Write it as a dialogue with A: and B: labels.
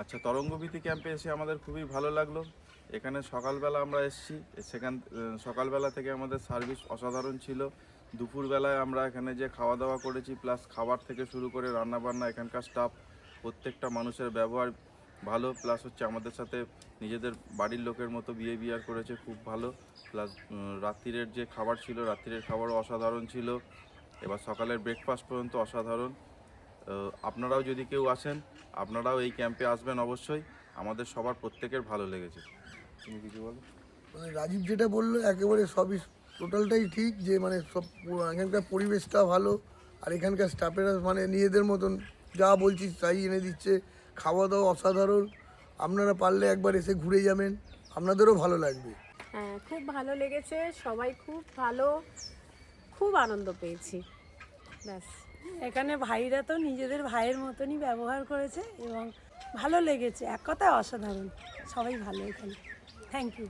A: আচ্ছা, তরঙ্গবীথি ক্যাম্পে এসে আমাদের খুবই ভালো লাগলো। এখানে সকালবেলা আমরা এসেছি, সকালবেলা থেকে আমাদের সার্ভিস অসাধারণ ছিল। দুপুরবেলায় আমরা এখানে যে খাওয়া দাওয়া করেছি, প্লাস খাবার থেকে শুরু করে রান্নাবান্না, এখানকার স্টাফ প্রত্যেকটা মানুষের ব্যবহার ভালো, প্লাস হচ্ছে আমাদের সাথে নিজেদের বাড়ির লোকের মতো বিহেভিয়ার করেছে, খুব ভালো। প্লাস রাত্রিরের যে খাবার ছিল, রাত্রিরের খাবারও অসাধারণ ছিল। এবার সকালের ব্রেকফাস্ট পর্যন্ত অসাধারণ। আপনারাও যদি কেউ আসেন, আপনারাও এই ক্যাম্পে আসবেন অবশ্যই। আমাদের সবার প্রত্যেকের ভালো লেগেছে। তুমি কিছু বলো?
B: মানে রাজীব যেটা বললো একেবারে সবই টোটালটাই ঠিক, যে মানে সব এখানকার পরিবেশটা ভালো, আর এখানকার স্টাফেরা মানে নিজেদের মতন যা বলছি তাই এনে দিচ্ছে। খাওয়া দাওয়া অসাধারণ। আপনারা পারলে একবার এসে ঘুরে যাবেন, আপনাদেরও ভালো লাগবে।
C: হ্যাঁ, খুব ভালো লেগেছে, সবাই খুব ভালো, খুব আনন্দ পেয়েছি। ব্যাস।
D: এখানে ভাইরা তো নিজেদের ভাইয়ের মতনই ব্যবহার করেছে এবং ভালো লেগেছে, এক কথায় অসাধারণ। সবাই ভালো এখানে। Thank you.